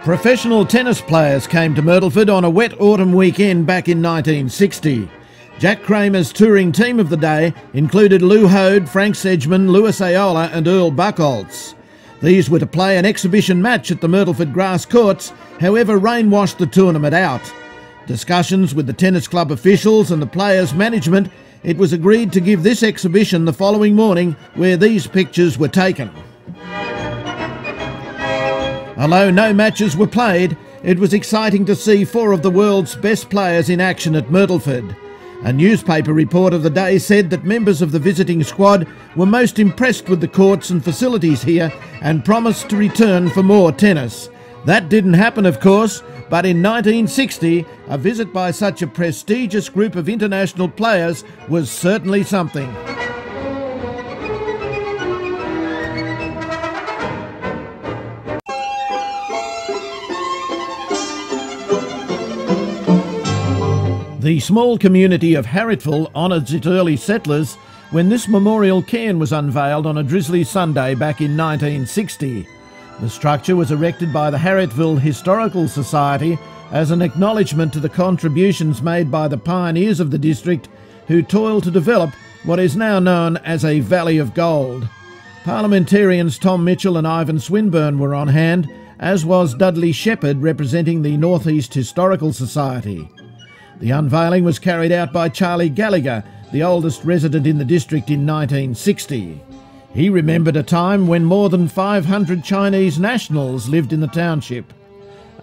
Professional tennis players came to Myrtleford on a wet autumn weekend back in 1960. Jack Kramer's touring team of the day included Lou Hode, Frank Sedgman, Louis Aola and Earl Buchholz. These were to play an exhibition match at the Myrtleford grass courts, however rain washed the tournament out. Discussions with the tennis club officials and the players' management, it was agreed to give this exhibition the following morning where these pictures were taken. Although no matches were played, it was exciting to see four of the world's best players in action at Myrtleford. A newspaper report of the day said that members of the visiting squad were most impressed with the courts and facilities here and promised to return for more tennis. That didn't happen, of course, but in 1960, a visit by such a prestigious group of international players was certainly something. The small community of Harriettville honoured its early settlers when this memorial cairn was unveiled on a drizzly Sunday back in 1960. The structure was erected by the Harriettville Historical Society as an acknowledgement to the contributions made by the pioneers of the district who toiled to develop what is now known as a Valley of Gold. Parliamentarians Tom Mitchell and Ivan Swinburne were on hand, as was Dudley Shepherd representing the North East Historical Society. The unveiling was carried out by Charlie Gallagher, the oldest resident in the district in 1960. He remembered a time when more than 500 Chinese nationals lived in the township.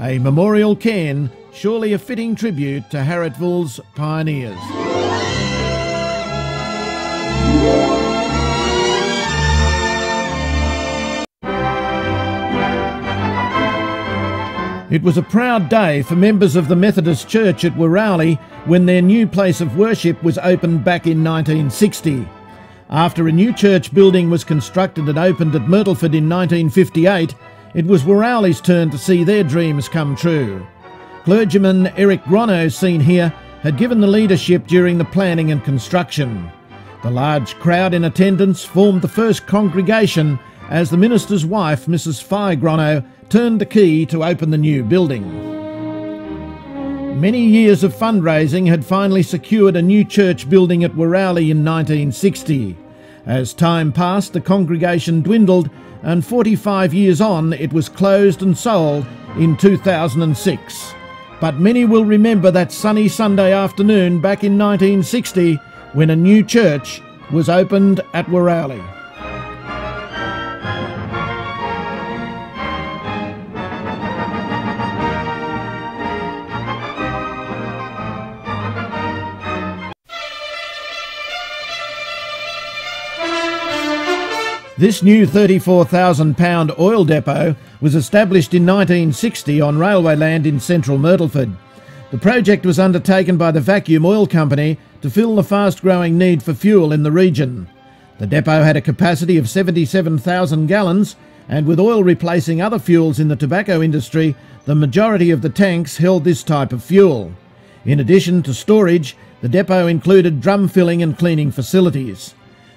A memorial cairn, surely a fitting tribute to Harriettville's pioneers. It was a proud day for members of the Methodist Church at Wirrawley when their new place of worship was opened back in 1960. After a new church building was constructed and opened at Myrtleford in 1958, it was Wirrawley's turn to see their dreams come true. Clergyman Eric Grono, seen here, had given the leadership during the planning and construction. The large crowd in attendance formed the first congregation as the minister's wife, Mrs. Phi Grono, turned the key to open the new building. Many years of fundraising had finally secured a new church building at Wirrawley in 1960. As time passed, the congregation dwindled, and 45 years on, it was closed and sold in 2006. But many will remember that sunny Sunday afternoon back in 1960 when a new church was opened at Wirrawley. This new £34,000 oil depot was established in 1960 on railway land in central Myrtleford. The project was undertaken by the Vacuum Oil Company to fill the fast-growing need for fuel in the region. The depot had a capacity of 77,000 gallons, and with oil replacing other fuels in the tobacco industry, the majority of the tanks held this type of fuel. In addition to storage, the depot included drum filling and cleaning facilities.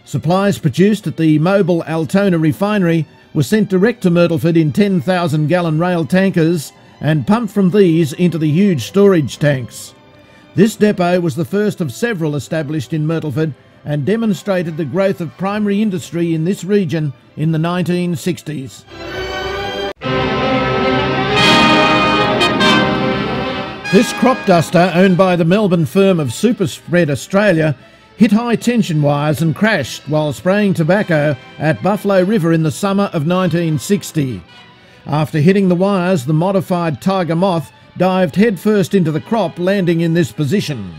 Supplies produced at the mobile Altona refinery were sent direct to Myrtleford in 10,000-gallon rail tankers and pumped from these into the huge storage tanks. This depot was the first of several established in Myrtleford and demonstrated the growth of primary industry in this region in the 1960s. This crop duster, owned by the Melbourne firm of Superspread Australia, hit high-tension wires and crashed while spraying tobacco at Buffalo River in the summer of 1960. After hitting the wires, the modified Tiger Moth dived headfirst into the crop, landing in this position.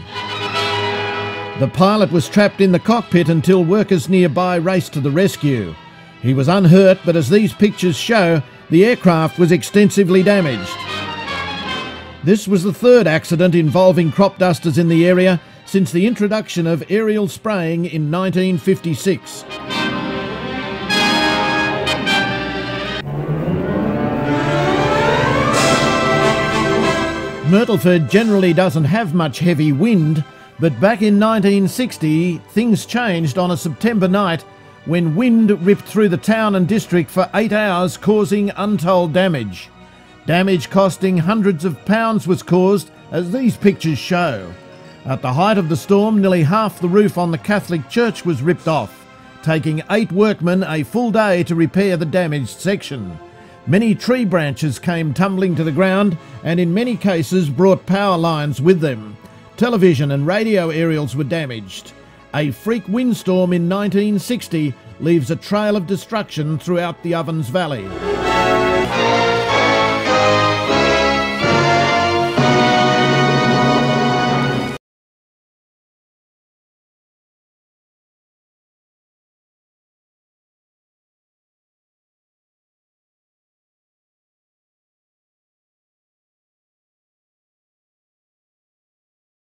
The pilot was trapped in the cockpit until workers nearby raced to the rescue. He was unhurt, but as these pictures show, the aircraft was extensively damaged. This was the third accident involving crop dusters in the area since the introduction of aerial spraying in 1956. Myrtleford generally doesn't have much heavy wind, but back in 1960 things changed on a September night when wind ripped through the town and district for 8 hours, causing untold damage. Damage costing hundreds of pounds was caused, as these pictures show. At the height of the storm, nearly half the roof on the Catholic church was ripped off, taking 8 workmen a full day to repair the damaged section. Many tree branches came tumbling to the ground and in many cases brought power lines with them. Television and radio aerials were damaged. A freak windstorm in 1960 leaves a trail of destruction throughout the Ovens Valley.